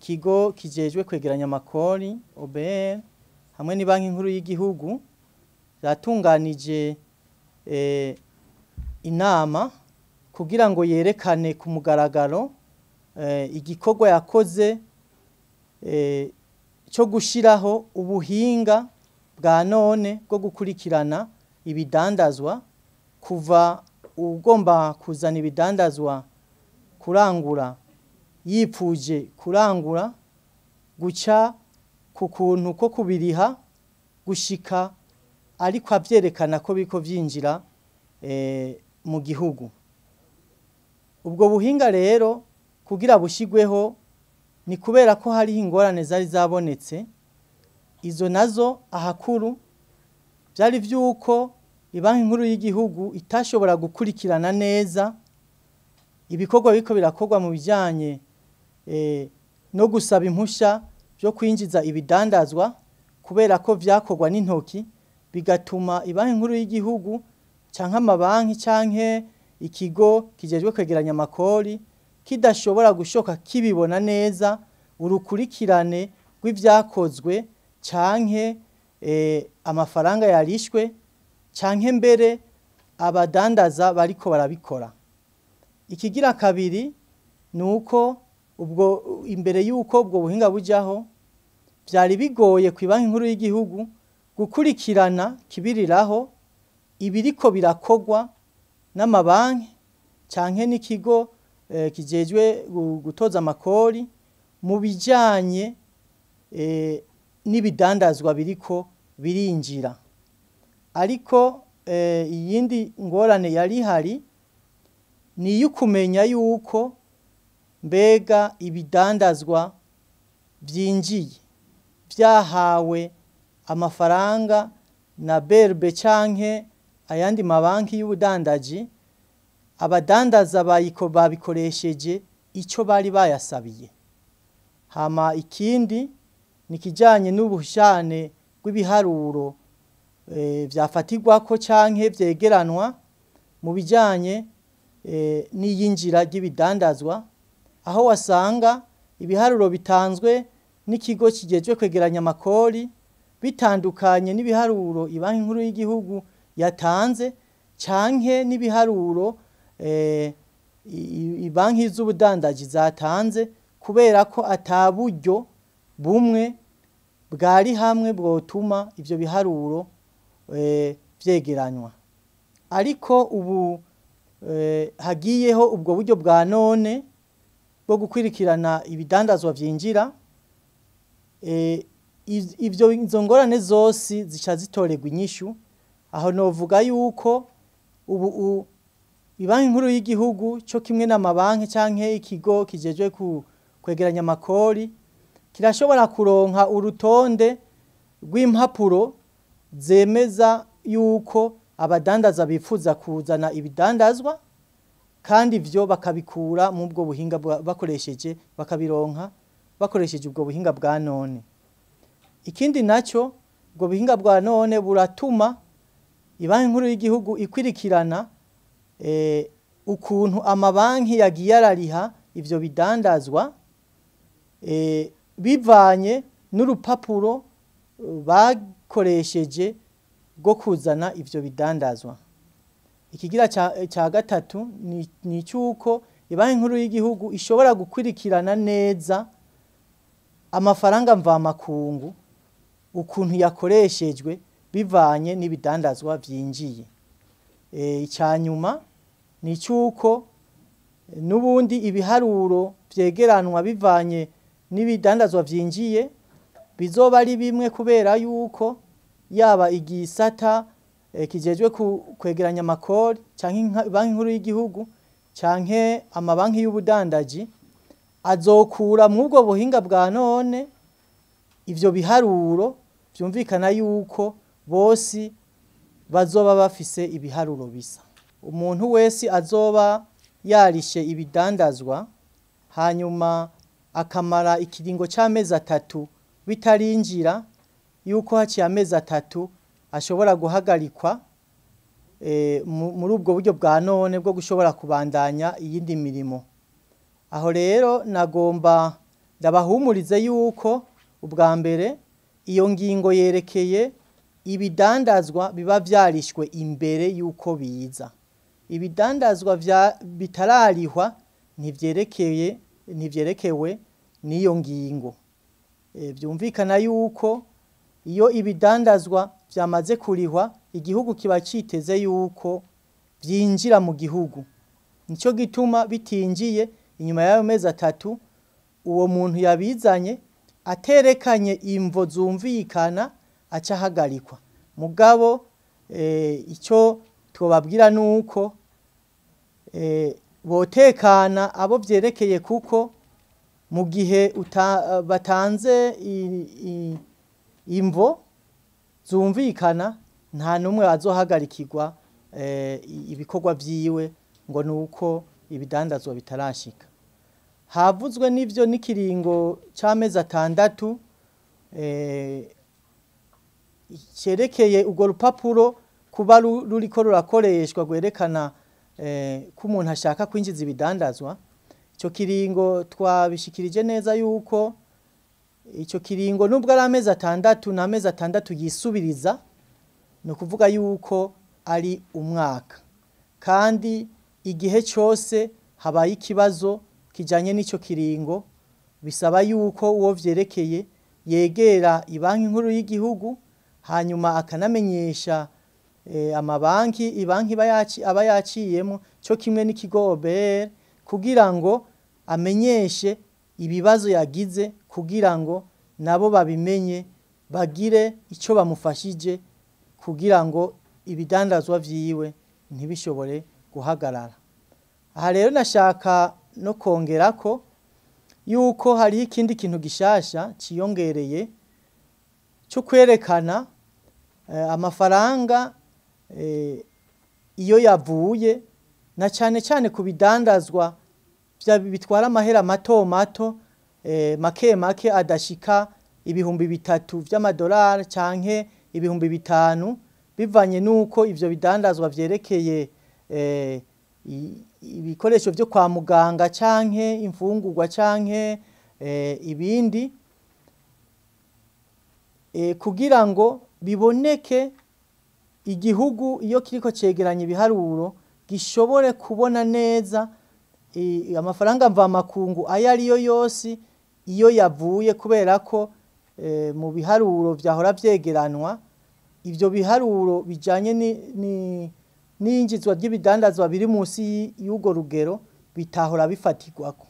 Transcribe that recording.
ikigo kijejwe kwegeranya amakori OBR hamwe ni banki nkuru y'igihugu yatunganije inama kugira ngo yerekane ku mugaragaro igikorwa yakoze cyo gushiraho ubuhinga bwa none bwo gukurikirana ibidandazwa kuva ugomba kuzana ibidandazwa kurangura yipfuje kurangura guca ku kuntu ko kubiriha gushika ariko avyerekana ko biko vyinjira mu gihugu. Ubwo buhinga rero kugira bushigweho ni kubera ko hari ingorane zari zabonetse, izo nazo ahakuru byari vyuko ibanki nkuru y'igihugu itashobora gukurikirana neza ibikorwa biko birakorwa mu bijanye no gusaba impusha byo kwinjiza ibidandazwa kubera ko vyakorwa n'intoki, bigatuma ibanki nkuru y'igihugu canke amabanki canke ikigo kijejwe kwegeranya amakori kidashobora gushoka kibibona neza urukurikirane rw'ivyakozwe canke amafaranga yarishwe canke mbere abadandaza bariko barabikora. Ikigira kabiri nuko ubwo imbere yuko ubwo buhinga bujaho byari bigoye ku banki nkuru y'igihugu gukurikirana kibiriraho ibiriko birakogwa n'amabanki canke n'ikigo kijejwe gutoza amakori mu bijanye n'ibidandazwa biriko birinjira. Ariko iyindi ngorane yari hari ni yukumenya yuko mbega ibidandazwa byinjiye byahawe amafaranga na BRB canke ayandi mabanki y'ubudandaji, abadandaza babikoresheje ico bari bayasabiye. Hama ikindi ni kijanye n'ubushane bw'ibiharuro vyafatirwako canke vyegeranwa mu bijanye n'iyinjira ry'ibidandazwa, aho wasanga ibiharuro bitanzwe n'ikigo kijejwe kwegeranya amakori bitandukanye n'ibiharuro ibanki nkuru y'igihugu yatanze canke n'ibiharuro ibanki z'ubudandaji zatanze, kubera ko ataburyo bumwe bwari hamwe bwotuma ivyo biharuro vyegeranywa. Ariko ubu hagiyeho ubwo buryo bwa none bwo gukwirikirana ibidandazwa vyinjira, izo ngorane zose zica zitorerwa inyishu. Aho novuga yuko ubu ibanki nkuru y'igihugu cyo kimwe n'amabanki canke ikigo kijejwe kwegeranya amakori kirashobora kuronka urutonde rw'impapuro zemeza yuko abadandaza bifuza kuzana ibidandazwa, kandi ivyo bakabikura mu bwo buhinga bakoresheje bakabironka bakoresheje ubwo buhinga bwa none. Ikindi naco ubwo buhinga bwa none buratuma ibanki nkuru y'igihugu ikwirikirana ukuntu amabanki yagiye arariha ivyo bidandazwa bivanye n'urupapuro bakoresheje bwo kuzana ivyo bidandazwa. Ikigira ca gatatu ni cyuko ibanki nkuru y'igihugu ishobora gukwirikirana neza amafaranga mvamakungu ukuntu yakoreshejwe bivanye n'ibidandazwa vyinjiye. Icyanyuma ni cyuko nubundi ibiharuro vyegeranwa bivanye n'ibidandazwa vyinjiye bizoba ari bimwe, kubera yuko yaba igisata kijejwe kwegeranya amakori canke banki nkuru y'igihugu canke amabanki y'ubudandaji azokura mu bwo buhinga bwa none ivyo biharuro, vyumvikana yuko bose bazoba bafise ibiharuro bisa. Umuntu wese azoba yarishe ibidandazwa hanyuma akamara ikiringo c'amezi 3 bitarinjira, yuko haciye amezi 3 ashobora guhagarikwa muri ubwo buryo bwa none bwo gushobora kubandanya iyindi mirimo. Aho rero nagomba ndabahumurize yuko ubwa mbere iyo ngingo yerekeye ibidandazwa biba vyarishwe imbere yuko biza. Ibidandazwa bitararihwa ntivyerekewe n'iyo ngingo. Vyumvikana yuko iyo ibidandazwa vyamaze kurihwa, igihugu kiba citeze yuko vyinjira mu gihugu. Nico gituma bitinjiye inyuma y'ayo mezi 3 uwo muntu yabizanye aterekanye imvo zumvikana aca hagarikwa. Mugabo ico twobabwira nuko botekana abo vyerekeye, kuko mu gihe batanze imvo zumvikana nta numwe azohagarikirwa ibikorwa vyiwe ngo nuko ibidandazwa bitarashika. Havuzwe n'ivyo n'ikiringo c'amezi 6 cerekeye urwo rupapuro kuba ruriko rurakoreshwa rwerekana ko umuntu ashaka kwinjiza ibidandazwa. Ico kiringo twabishikirije neza yuko ico kiringo nubwo ari amezi 6 n'amezi 6 yisubiriza, no kuvuga yuko ari umwaka, kandi igihe cyose habaye ikibazo kijanye n'ico kiringo bisaba yuko uwo vyerekeye yegera ibanki nkuru y'igihugu, hanyuma akanamenyesha amabanki ibanki aba yaciyemo cyo kimwe n'ikigo OBR, kugira ngo amenyeshe ibibazo yagize, kugira ngo nabo babimenye bagire ico bamufashije kugira ngo ibidandazwa vyiwe ntibishobore guhagarara. Aha rero nashaka no kongerako yuko hari ikindi kintu gishasha ciyongereye cyo kwerekana amafaranga iyo yavuye, na cyane cyane ku bidandazwa bitwara amahera mato mato make adashika ibihumbi 3 vy'amadolari canke ibihumbi 5, bivanye nuko ivyo bidandazwa vyerekeye ibikoresho vyo kwa muganga canke imfungurwa canke ibindi, kugira ngo biboneke igihugu iyo kiriko cegeranya ibiharuro gishobore kubona neza amafaranga mva makungu ayo ariyo yose iyo yavuye, kubera ko mu biharuro vyahora vyegeranwa ivyo biharuro bijanye n'injizwa ry'ibidandazwa biri munsi y'ugo rugero bitahora bifatirwako.